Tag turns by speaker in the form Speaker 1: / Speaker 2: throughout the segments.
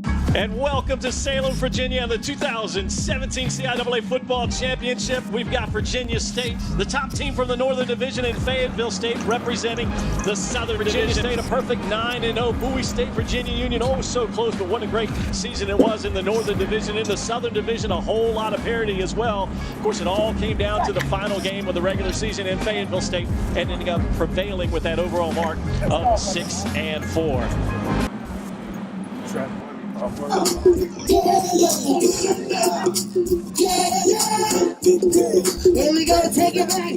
Speaker 1: And welcome to Salem, Virginia, and the 2017 CIAA Football Championship. We've got Virginia State, the top team from the Northern Division, in Fayetteville State, representing the Southern Virginia State. A perfect 9-0. Bowie State, Virginia Union, oh so close, but what a great season it was in the Northern Division. In the Southern Division, a whole lot of parity as well. Of course, it all came down to the final game of the regular season in Fayetteville State, and ending up prevailing with that overall mark of 6-4.
Speaker 2: Here we go, take it back,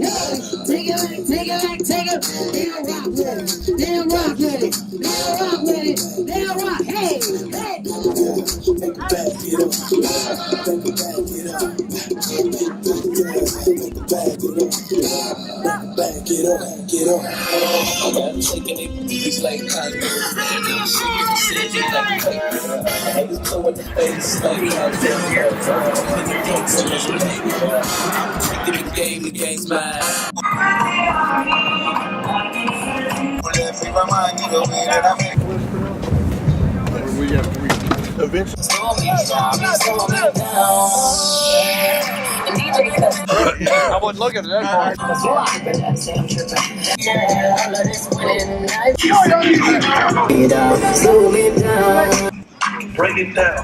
Speaker 2: take it back, take it back, take it. They'll rock with it, they'll rock with it, they'll rock with it, they'll rock, hey, hey. Make it back, get up, make it back, get up, get up, get up. I'm shaking it, it's like shaking it like haters blow in the face, like I'm taking the game, the game's mine.
Speaker 3: I wasn't looking at that part.
Speaker 4: Break it down.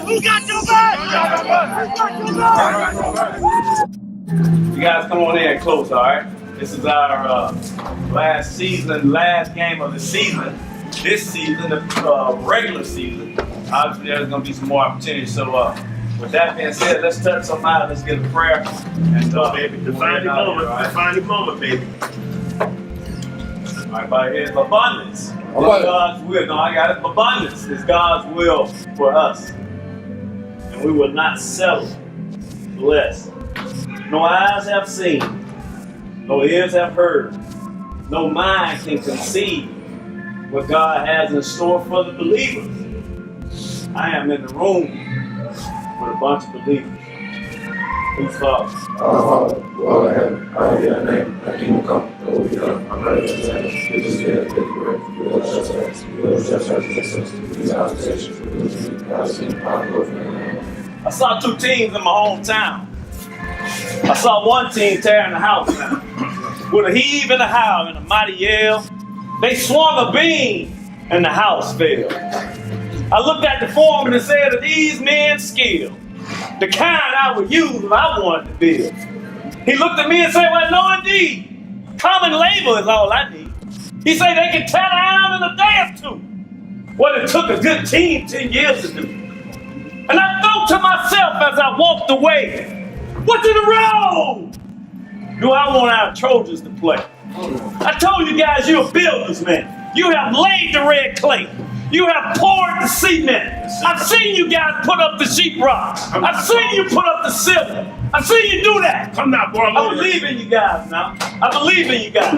Speaker 5: Who got your back?
Speaker 4: You guys come on in close, all right? This is our last game of the season. This season, the regular season. Obviously, there's going to be some more opportunities. So, with that being said, let's touch something out. Let's get a prayer. And,
Speaker 5: Baby, define the moment. Right? Define the moment, baby.
Speaker 4: All right, but here's abundance. God's will. No, I got it. Abundance is God's will for us. And we will not settle for less. No eyes have seen, no ears have heard, no mind can conceive what God has in store for the believers. I am in the room with a bunch of believers. Please follow.
Speaker 6: Our Father, who art in heaven, hallowed be thy name. Thy kingdom come, thy will be done on earth as it is in heaven. Give us today our daily bread. Forgive us our trespasses. Forgive us our trespasses against us. Lead us not into temptation, but deliver us from evil. For thine is the kingdom, power, and glory forever.
Speaker 4: I saw two teams in my hometown. I saw one team tearing the house down with a heave and a howl and a mighty yell. They swung a beam and the house fell. I looked at the foreman and said, "Are these men skilled? The kind I would use if I wanted to build." He looked at me and said, "Well, no indeed. Common labor is all I need." He said they can tear down in a day or two what it took a good team 10 years to do. And I thought to myself as I walked away, what in the road do I want our Trojans to play? I told you guys you're builders, man. You have laid the red clay. You have poured the cement. I've seen you guys put up the sheetrock. I've seen you put up the ceiling. I've seen you do that.
Speaker 5: Come now, boy.
Speaker 4: I believe in you guys now. I believe in you guys.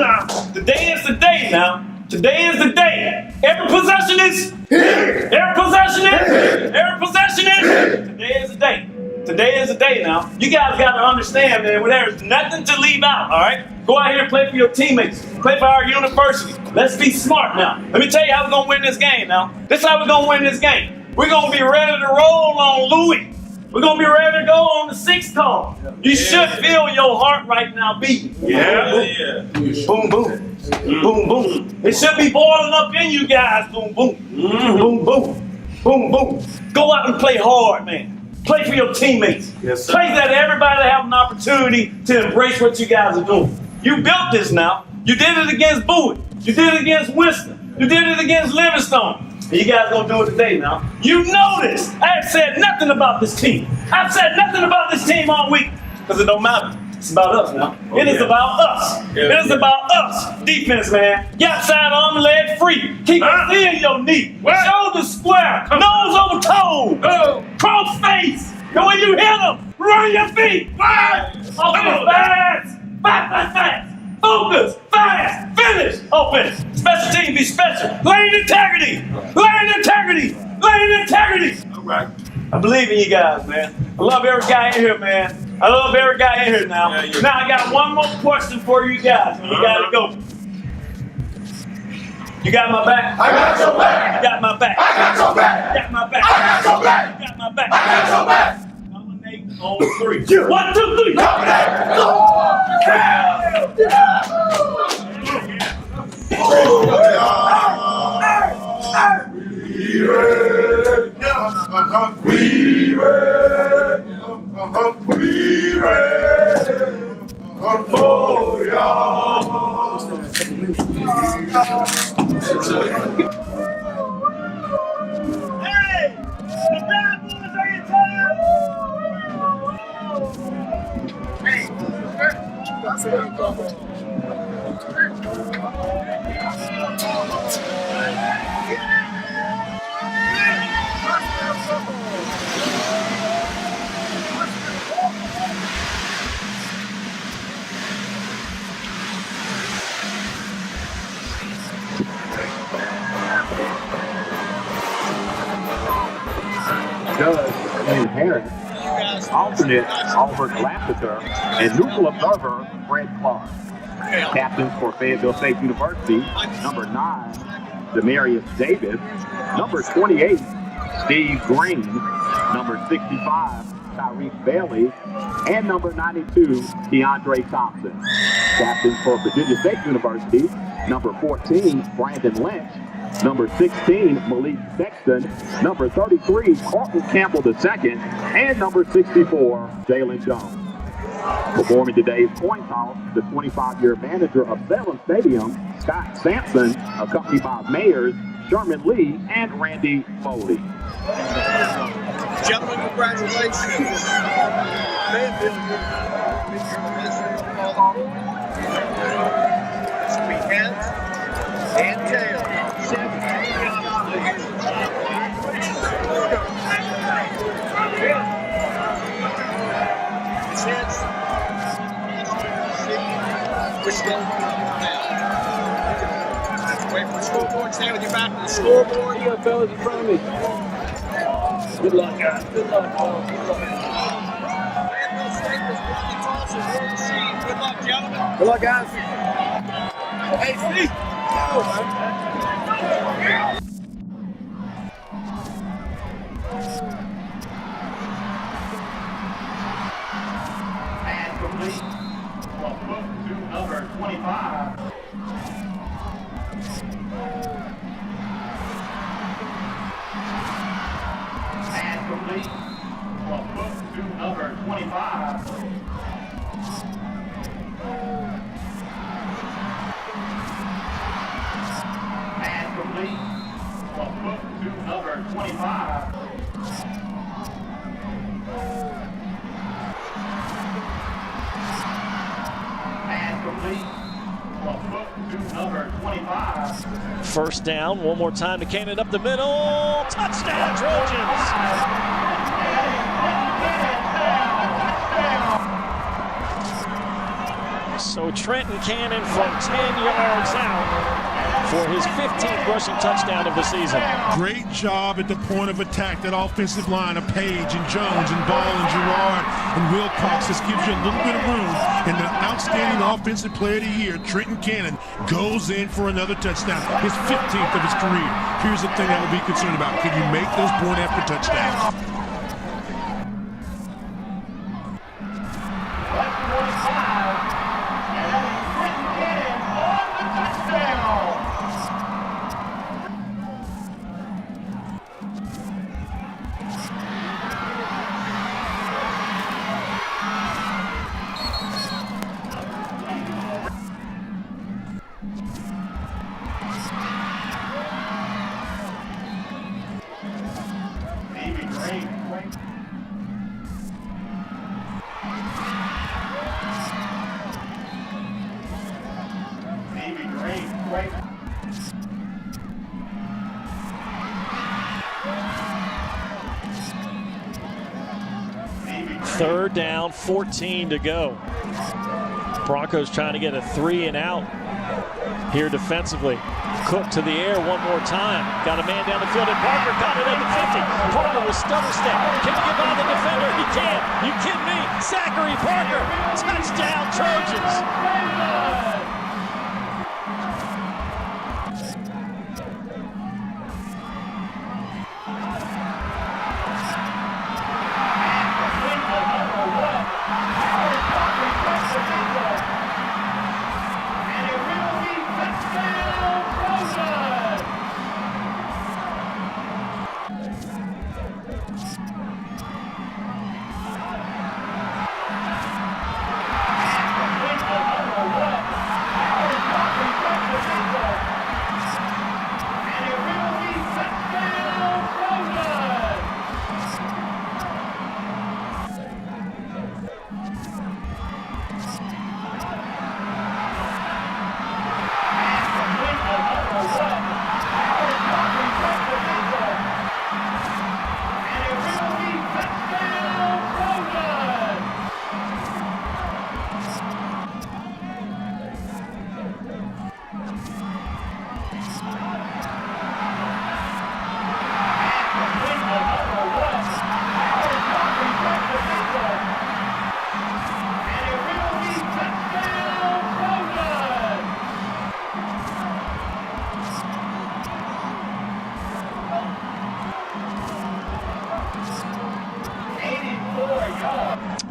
Speaker 4: Today is the day now. Today is the day. Every possession is here. Every possession is here. Every possession is here. Today is the day. Today is the day now. You guys got to understand, man, there's nothing to leave out, all right? Go out here and play for your teammates. Play for our university. Let's be smart now. Let me tell you how we're going to win this game now. This is how we're going to win this game. We're going to be ready to roll on Louis. We're going to be ready to go on the 6th call. You should feel your heart right now beating.
Speaker 5: Yeah.
Speaker 4: Boom, boom. Boom, boom. It should be boiling up in you guys. Boom, boom. Boom, boom. Boom, boom. Go out and play hard, man. Play for your teammates.
Speaker 5: Yes, sir.
Speaker 4: Play that everybody have an opportunity to embrace what you guys are doing. You built this now. You did it against Bowie. You did it against Winston. You did it against Livingstone. And you guys gonna do it today now. You know this. I have said nothing about this team. I've said nothing about this team all week because it don't matter. It's about us now. It is about us. It is about us. Defense, man. Get outside, arm, leg free. Keep it in your knee. Shoulder square. Nose over toe. Cross face. The way you hit them. Run your feet. Fast. Fast. Fast. Focus. Fast. Finish. Open. Special team be special. Lane integrity. Lane integrity. Lane integrity.
Speaker 5: All right.
Speaker 4: I believe in you guys, man. I love every guy in here, man. I love every guy in here now.
Speaker 5: Yeah.
Speaker 4: Now I got one more question for you guys. You gotta go. You got my back?
Speaker 6: I got your back.
Speaker 4: You got my back?
Speaker 6: I got your back.
Speaker 4: You got my back?
Speaker 6: I got your back.
Speaker 4: You got my back?
Speaker 6: I got your back.
Speaker 4: Nominate on 3. 1, 2, 3. Hey, the bad boys, are you tired?
Speaker 7: Judge Ian Harris, alternate Oliver Glasseter, and neutral observer Fred Clark. Captains for Fayetteville State University, number 9, Demarius Davis, number 28, Steve Green, number 65, Tyreek Bailey, and number 92, DeAndre Thompson. Captains for Virginia State University, number 14, Brandon Lynch, number 16, Malik Sexton, number 33, Carlton Campbell II, and number 64, Jalen Jones. Performing today's point toss, the 25-year manager of Salem Stadium, Scott Sampson, accompanied by mayors Sherman Lee and Randy Foley.
Speaker 8: Gentlemen, congratulations. Fayetteville, this will be heads and tails. It's heads. Which way? Wait for the scoreboard. Stay with your back to the scoreboard.
Speaker 7: You got fellas in front of me. Good luck, guys. Good luck. Good luck.
Speaker 8: Fayetteville State was won the toss and won the seed. Good luck, gentlemen.
Speaker 7: Good luck, guys.
Speaker 8: Hey, Steve. Go, man.
Speaker 7: And complete. Well, to number 25. And complete. Well, to number 25. And complete. Well, to number 25. And complete. Well, to number 25.
Speaker 1: First down, one more time to Cannon up the middle. Touchdown, Trojans. So Trenton Cannon from 10 yards out for his 15th rushing touchdown of the season.
Speaker 9: Great job at the point of attack. That offensive line of Page and Jones and Ball and Gerard and Wilcox. This gives you a little bit of room. And the outstanding offensive player of the year, Trenton Cannon, goes in for another touchdown. His 15th of his career. Here's the thing I would be concerned about. Can you make those point after touchdowns?
Speaker 7: Green
Speaker 1: Third down, 14 to go. Broncos trying to get a 3 and out here defensively. Cook to the air one more time. Got a man down the field, and Parker got it at the 50. Parker will stutter step. Can he get by the defender? He can. You kidding me? Zachary Parker. Touchdown, Trojans.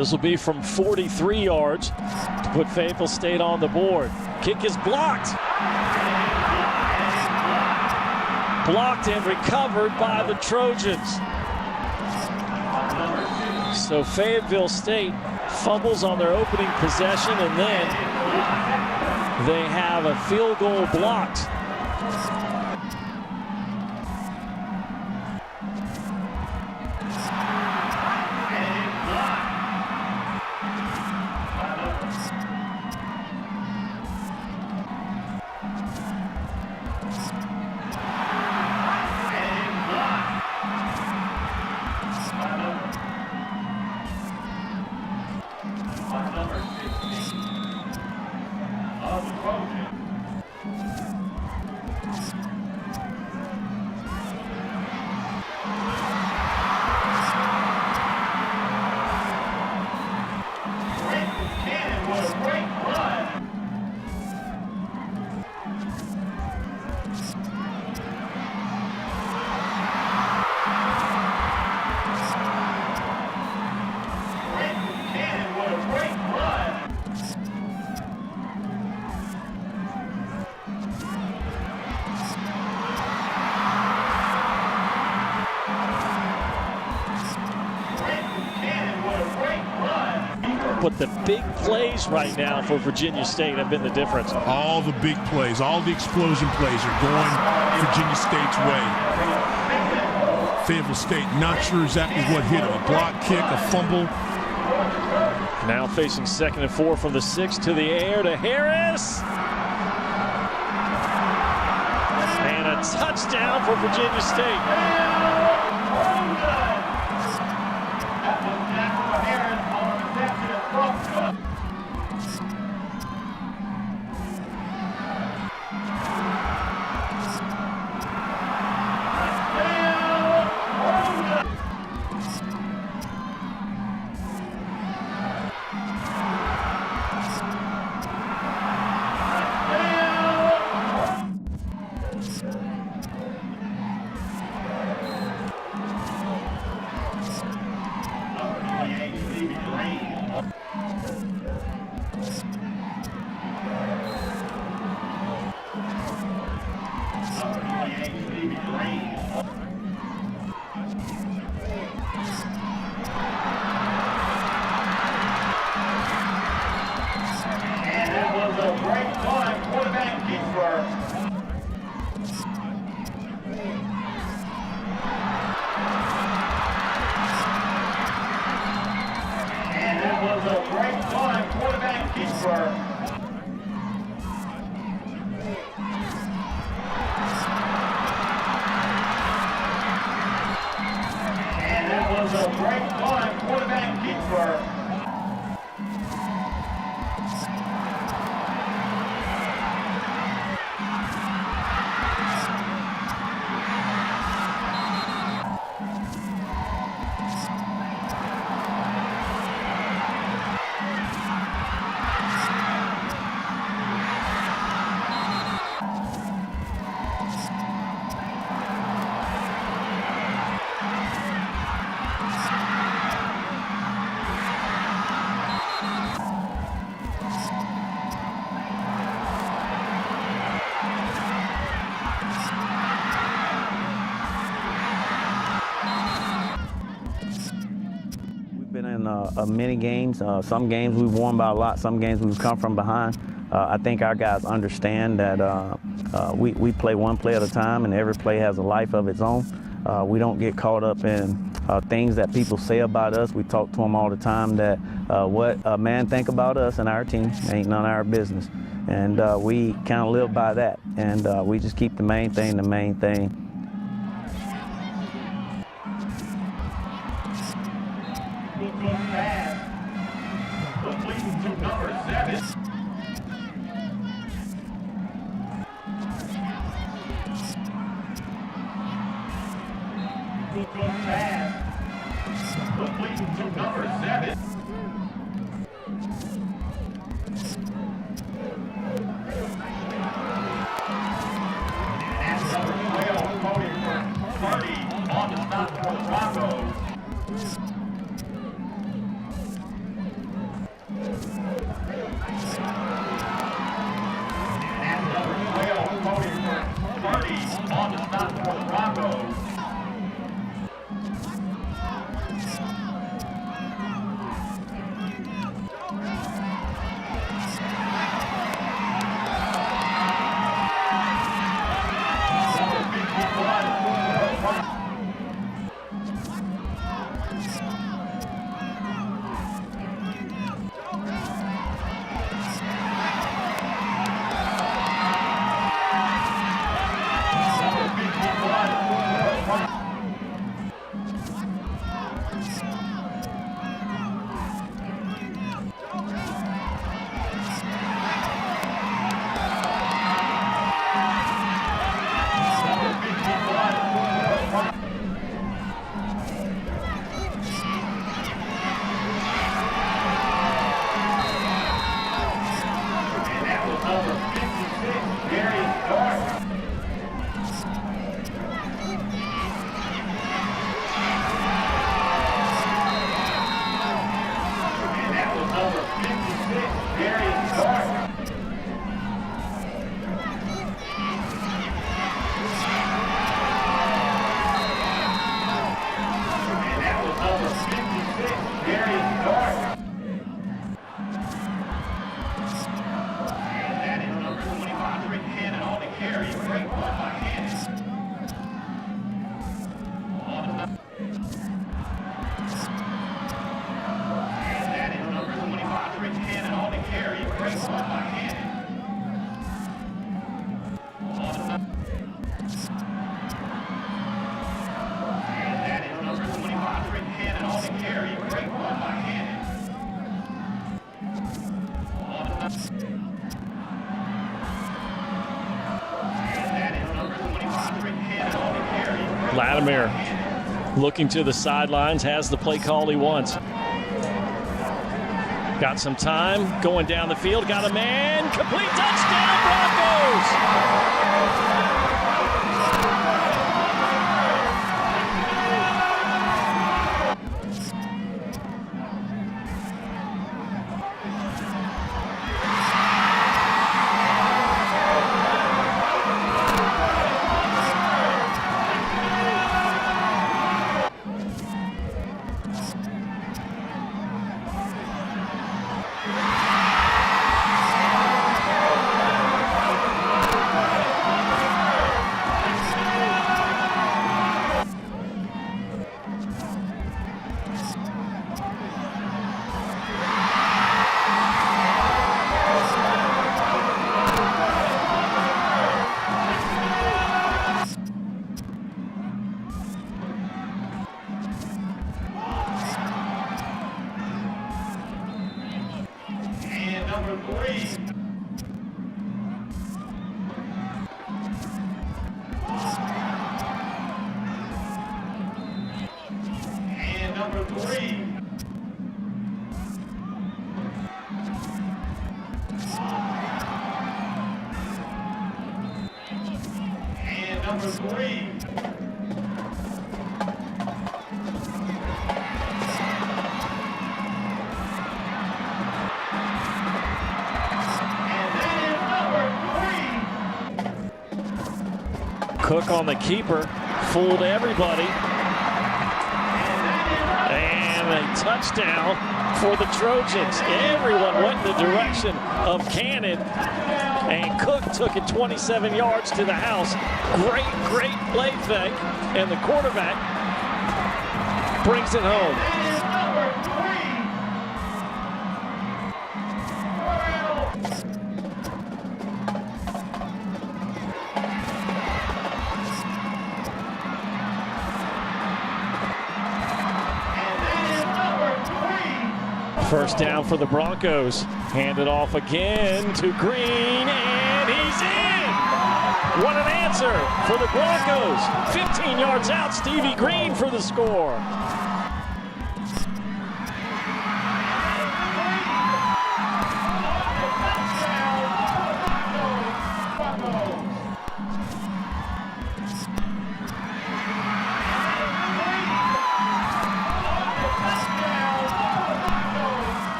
Speaker 1: This will be from 43 yards to put Fayetteville State on the board. Kick is blocked. Blocked and recovered by the Trojans. So Fayetteville State fumbles on their opening possession, and then they have a field goal blocked. But the big plays right now for Virginia State have been the difference.
Speaker 9: All the big plays, all the explosion plays are going Virginia State's way. Fayetteville State not sure exactly what hit him. A block kick, a fumble.
Speaker 1: Now facing 2nd and 4 from the 6 to the air to Harris. And a touchdown for Virginia State.
Speaker 7: the break on quarterback keeper.
Speaker 10: Been in many games. Some games we've won by a lot. Some games we've come from behind. I think our guys understand that we play one play at a time, and every play has a life of its own. We don't get caught up in things that people say about us. We talk to them all the time that what a man think about us and our team ain't none of our business. And we kind of live by that. And we just keep the main thing the main thing.
Speaker 7: Completing to number 7. Completing to number 7. And number 12, voting for Purdy on the stop for the Broncos. And number 12, voting for Purdy on the stop for the Broncos.
Speaker 1: Latimer looking to the sidelines, has the play call he wants. Got some time, going down the field, got a man, complete touchdown Broncos! Cook on the keeper, fooled everybody. And a touchdown for the Trojans. Everyone went in the direction of Cannon. And Cook took it 27 yards to the house. Great play fake. And the quarterback brings it home. First down for the Broncos. Handed off again to Green, and he's in! What an answer for the Broncos. 15 yards out, Stevie Green for the score.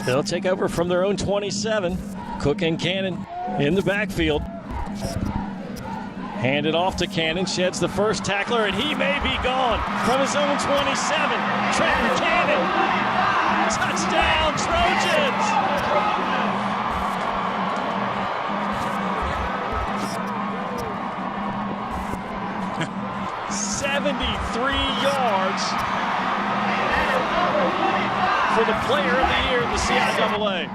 Speaker 1: They'll take over from their own 27. Cook and Cannon in the backfield. Handed off to Cannon, sheds the first tackler, and he may be gone from his own 27. Trenton Cannon, touchdown Trojans! yards for the player of the year in the CIAA.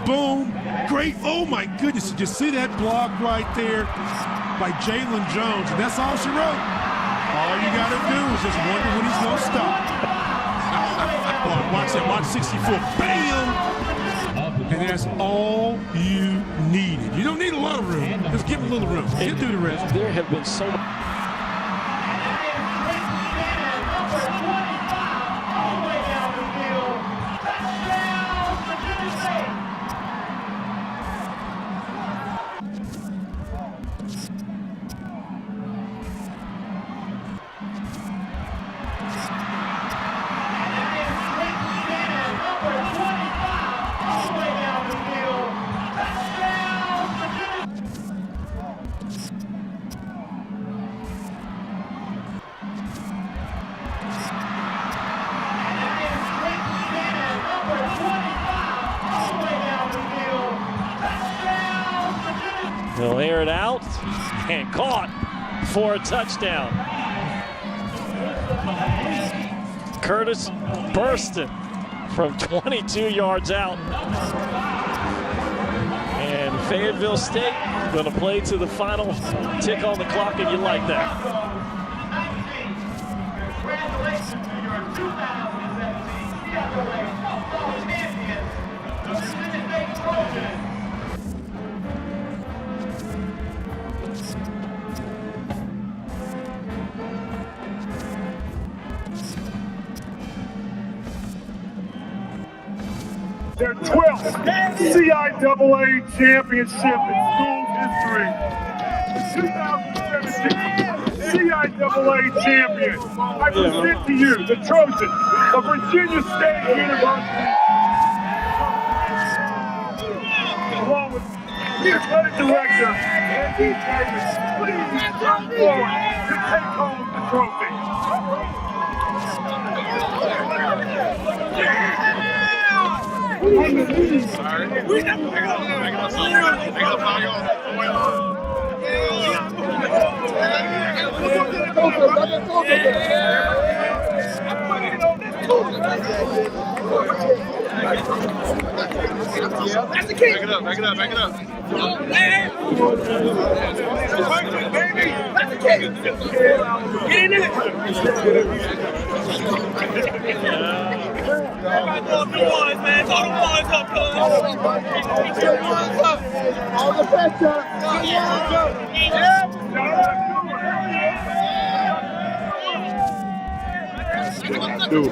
Speaker 9: Boom. Great. Oh, my goodness. Did you see that block right there by Jalen Jones? And that's all she wrote. All you got to do is just wonder when he's going to stop. Watch that. Watch 64. Bam. And that's all you needed. You don't need a lot of room. Just give him a little room. Get through the rest.
Speaker 1: There have been so many. He'll air it out and caught for a touchdown. Curtis Burston from 22 yards out. And Fayetteville State going to play to the final tick on the clock, and you like that.
Speaker 8: Congratulations to your 2017 CIAA football champions, the Virginia State Trojans.
Speaker 11: Their 12th CIAA championship in school history. The 2017 CIAA champions. I present to you the Trojans of Virginia State University. Athletic Director Andy Davis, please come forward to take home the trophy.
Speaker 8: That's the key. Back it up, back it up, back it up. Hey, baby. That's the key. Get in there. Everybody throw up the ones, man. Throw the ones up, cuz. Throw the ones up. All the pressure. Throw the ones up.
Speaker 11: Do it.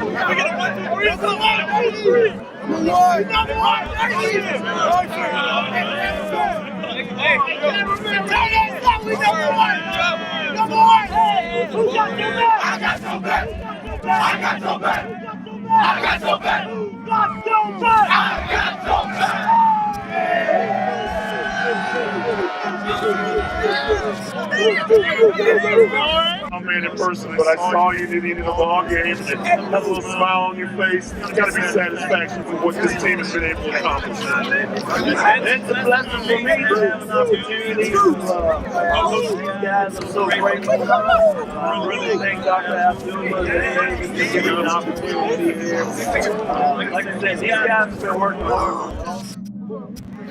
Speaker 11: I'm man in person, but I saw you at the end of the ball game and have a little smile on your face. It's got to be satisfaction for what this team has been able to accomplish.
Speaker 4: It's a blessing for me to have an opportunity to host these guys. I'm so grateful. I really thank Dr. Abdullah that he gave me an opportunity here. Like I said, these guys have been working hard.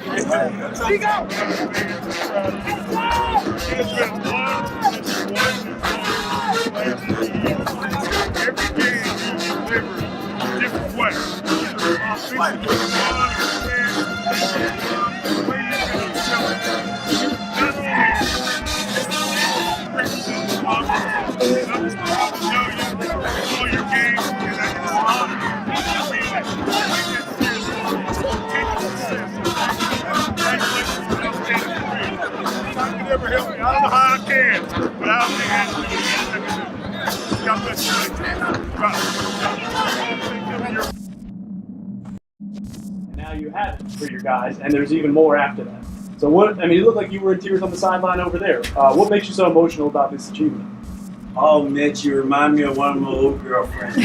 Speaker 11: It's been every game you delivered a different way. All your games, and I just never help me. I don't know how I can, but I don't think I God bless you.
Speaker 12: Now you have it for your guys, and there's even more after that. So what? I mean, it looked like you were in tears on the sideline over there. What makes you so emotional about this achievement?
Speaker 4: Oh, Mitch, you remind me of one of my old girlfriends.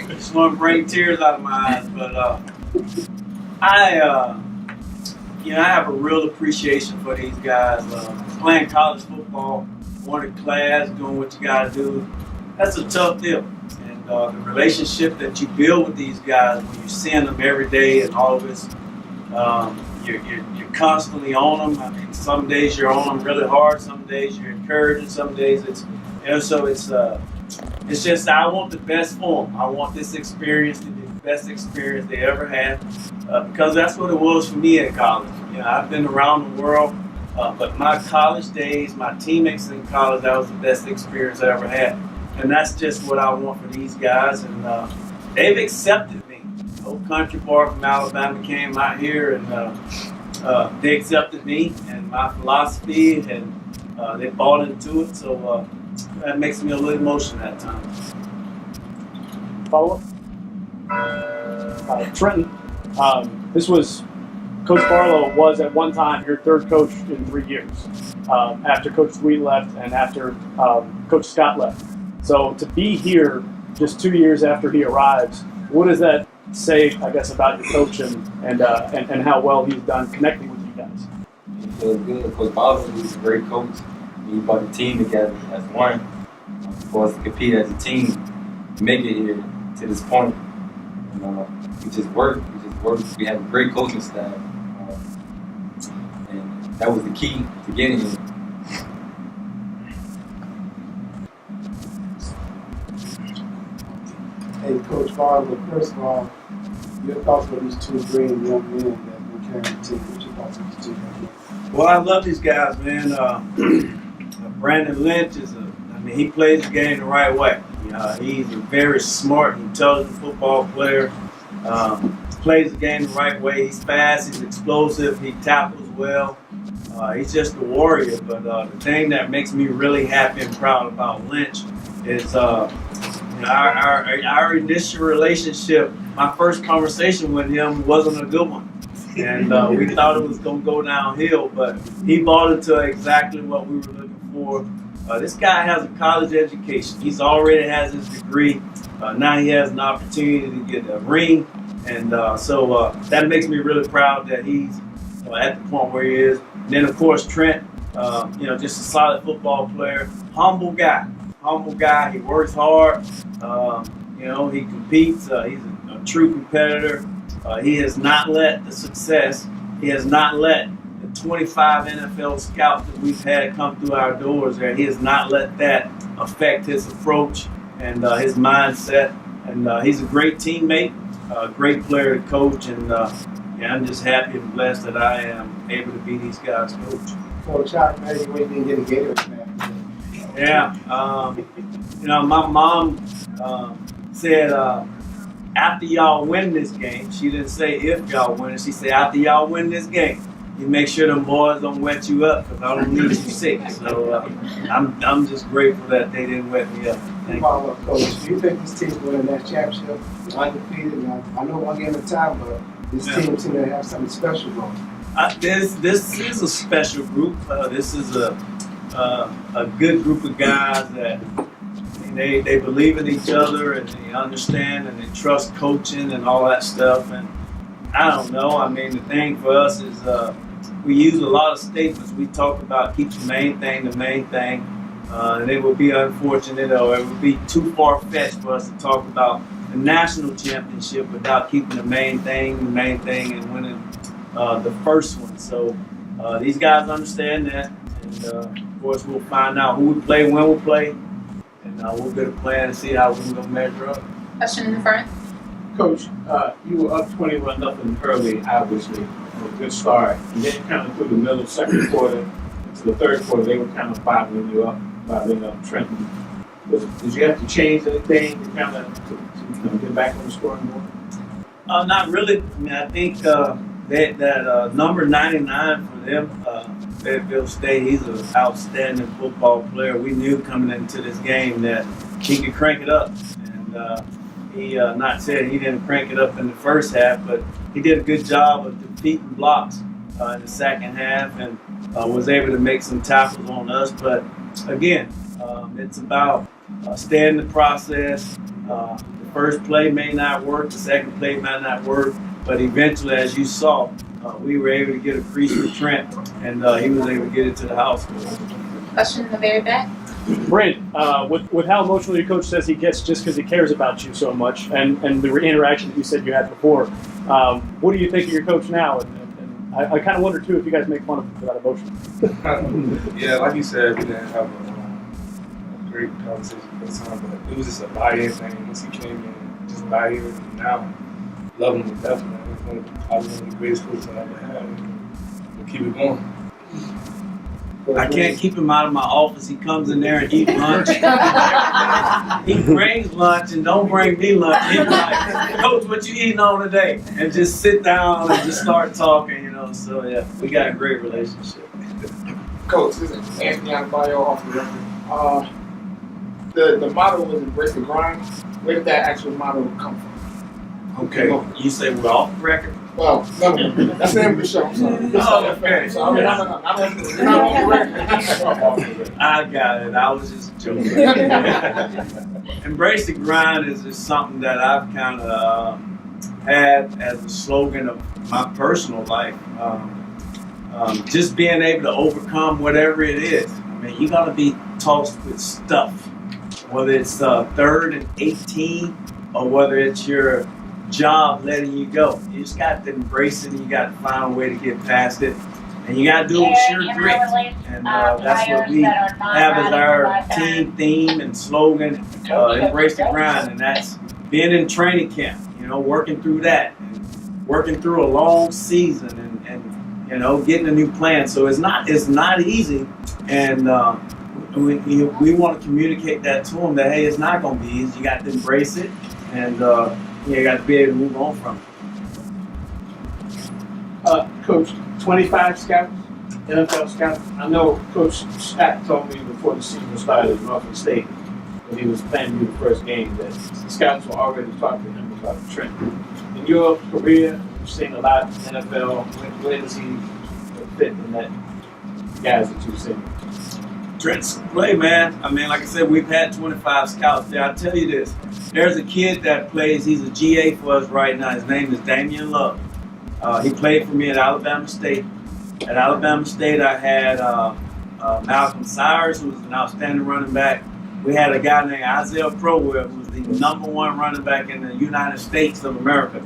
Speaker 4: Just want to bring tears out of my eyes, but I have a real appreciation for these guys. Playing college football, going to class, doing what you got to do, that's a tough deal. And the relationship that you build with these guys when you're seeing them every day and all of this, you're constantly on them. I mean, some days you're on them really hard, some days you're encouraging, some days it's just I want the best for them. I want this experience to be the best experience they ever had because that's what it was for me at college. I've been around the world, but my college days, my teammates in college, that was the best experience I ever had. And that's just what I want for these guys. And they've accepted me. Old country boy from Alabama came out here and they accepted me and my philosophy, and they bought into it. So that makes me a little emotional at times.
Speaker 12: Follow up? Trenton, this was Coach Barlow was at one time your third coach in 3 years after Coach Sweet left and after Coach Scott left. So to be here just 2 years after he arrives, what does that say, I guess, about your coach and how well he's done connecting with you guys?
Speaker 13: He feels good. Coach Barlow is a great coach. He brought the team together as one for us to compete as a team, to make it here to this point. We just worked. We had a great coaching staff. And that was the key to getting here.
Speaker 14: Hey, Coach Barlow, first of all, your thoughts on these two great young men that will carry the team? What's your thoughts on these two young men?
Speaker 4: Well, I love these guys, man. Brandon Lynch he plays the game the right way. He's a very smart, intelligent football player. Plays the game the right way. He's fast, he's explosive, he tackles well. He's just a warrior. But the thing that makes me really happy and proud about Lynch is our initial relationship. My first conversation with him wasn't a good one. and we thought it was going to go downhill, but he bought into exactly what we were looking for. This guy has a college education. He's already has his degree. Now he has an opportunity to get a ring, and so that makes me really proud that he's at the point where he is. And then of course Trent, just a solid football player, humble guy. He works hard. He competes. He's a true competitor. He has not let the success. He has not let the 25 NFL scouts that we've had come through our doors there. He has not let that affect his approach and his mindset. And he's a great teammate, a great player to coach. And I'm just happy and blessed that I am able to be these guys' coach.
Speaker 14: Coach, I imagine we didn't get a Gatorade.
Speaker 4: Yeah. My mom said after y'all win this game, she didn't say if y'all win it, she said after y'all win this game, you make sure them boys don't wet you up because I don't need you sick. So I'm just grateful that they didn't wet me up.
Speaker 14: Follow-up, Coach. Do you think this team's winning that championship? Undefeated. I know one game at a time, but this team seems to have something special going.
Speaker 4: This is a special group. This is a good group of guys that they believe in each other and they understand and they trust coaching and all that stuff. And I don't know. I mean, the thing for us is we use a lot of statements. We talk about keep the main thing the main thing. And it would be unfortunate or it would be too far-fetched for us to talk about the national championship without keeping the main thing and winning the first one. So these guys understand that. And of course, we'll find out who we play, when we play, and we'll get a plan and see how we're going to measure up.
Speaker 15: Question in the front.
Speaker 16: Coach, you were up 21-0 early, obviously, a good start. And then kind of through the middle, second quarter, into the third quarter, they were kind of bottling up Trenton. Did you have to change anything to kind of get back on the scoring board?
Speaker 4: Not really. I mean, I think that number 99 for them, Fayetteville State, he's an outstanding football player. We knew coming into this game that he could crank it up. And he not said he didn't crank it up in the first half, but he did a good job of defeating blocks in the second half and was able to make some tackles on us. But again, it's about staying in the process. The first play may not work, the second play might not work, but eventually, as you saw, we were able to get a crease for Trent, and he was able to get it to the house.
Speaker 15: Question in the very back.
Speaker 12: Brent, with how emotional your coach says he gets just because he cares about you so much, and the interaction that you said you had before, what do you think of your coach now? And I kind of wonder, too, if you guys make fun of him for that emotion.
Speaker 13: Yeah, like you said, we didn't have a great conversation this time, but it was just a buy-in thing. Once he came in, just buy in, and now love him to death, man. Probably one of the greatest coaches I ever had. We'll keep it going.
Speaker 4: I can't keep him out of my office. He comes in there and eats lunch. He brings lunch and don't bring me lunch. He's like, Coach, what you eating on today? And just sit down and just start talking, So, yeah, we got a great relationship.
Speaker 17: Coach, this is Anthony Adebayo off the record. The motto was embrace the grind. Where did that actual motto come from?
Speaker 4: Okay, you say we're off the record?
Speaker 17: Well, no, that's the name of the show. I'm sorry.
Speaker 4: Oh, okay.
Speaker 17: So, you're not on the record.
Speaker 4: I got it. I was just joking. Embrace the grind is just something that I've kind of had as a slogan of my personal life. Just being able to overcome whatever it is. I mean, you're going to be tossed with stuff, whether it's 3rd and 18 or whether it's your job letting you go. You just got to embrace it and you got to find a way to get past it. And you got to do it with sheer grit. And that's what we have as our team theme and slogan, embrace the grind. And that's being in training camp, working through that and working through a long season and getting a new plan. So it's not easy. And we want to communicate that to them that, hey, it's not going to be easy. You got to embrace it. And you got to be able to move on from
Speaker 16: it. Coach, 25 scouts, NFL scouts. I know Coach Scott told me before the season started at Norfolk State when he was planning to do the first game that the scouts were already talking to him about Trent. In your career, You've seen a lot in the NFL. Where does he fit in that guys that you've seen?
Speaker 18: Trent's play, man. I mean, like I said, we've had 25 scouts there. I'll tell you this. There's a kid that plays, he's a GA for us right now. His name is Damian Love. He played for me at Alabama State. At Alabama State, I had Malcolm Cyrus, who was an outstanding running back. We had a guy named Isaiah Crowell, who was the #1 running back in the United States of America.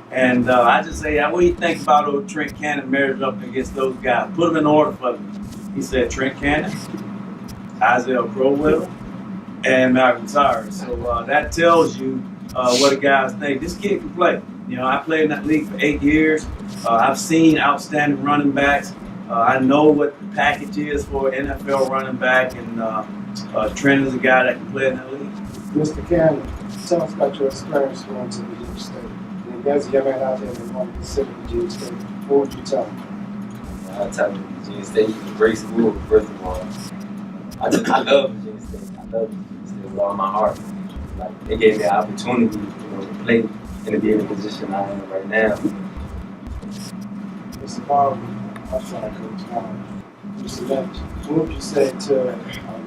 Speaker 18: And I just say, what do you think about old Trent Cannon measured up against those guys? Put them in order for me. He said Trent Cannon, Isaiah Crowell, and Malcolm Cyrus. So that tells you what the guys think. This kid can play. You know, I played in that league for 8 years. I've seen outstanding running backs. I know what the package is for an NFL running back, and Trent is a guy that can play in that league.
Speaker 14: Mr. Cannon, tell us about your experience going to Virginia State. And if there's a young man out there that want to consider Virginia State, what would you tell him?
Speaker 13: I tell them Virginia State is a great school, first of all. I love Virginia State. I love Virginia State with all my heart. Like, they gave me an opportunity, to play and to be in the position I am right now.
Speaker 14: Mr. Barber, outside coach, Mr. Lynch, what would you say to a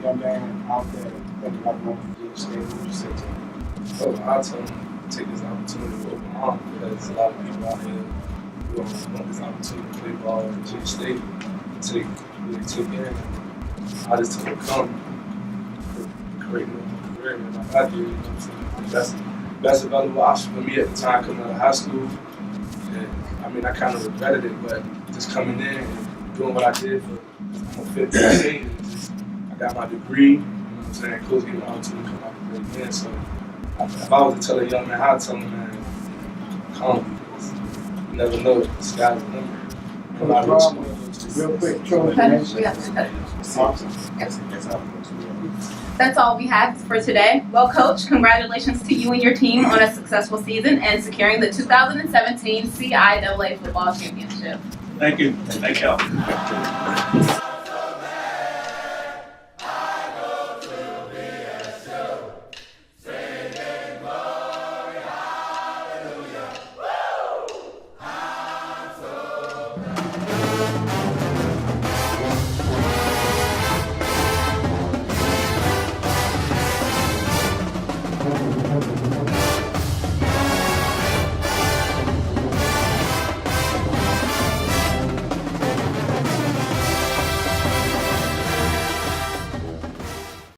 Speaker 14: young man out there thinking about going to Virginia State? What would you say to him?
Speaker 19: Oh, I tell him to take this opportunity to open arms because a lot of people out here who want this opportunity to play ball at Virginia State take in. I just told him to come, create a career, man, like I did. You know what I'm saying? That's a valuable option for me at the time coming out of high school. And I mean, I kind of regretted it, but just coming in and doing what I did for I'm a 15, I got my degree. You know what I'm saying? Coach gave me the opportunity to come out and play again. So if I was to tell a young man how to tell him, man, come, because you never know, the sky's the limit.
Speaker 14: Real quick, Trojan.
Speaker 15: That's all we have for today. Well, Coach, congratulations to you and your team on a successful season and securing the 2017 CIAA Football Championship.
Speaker 18: Thank you. Thank y'all.
Speaker 14: Thank you.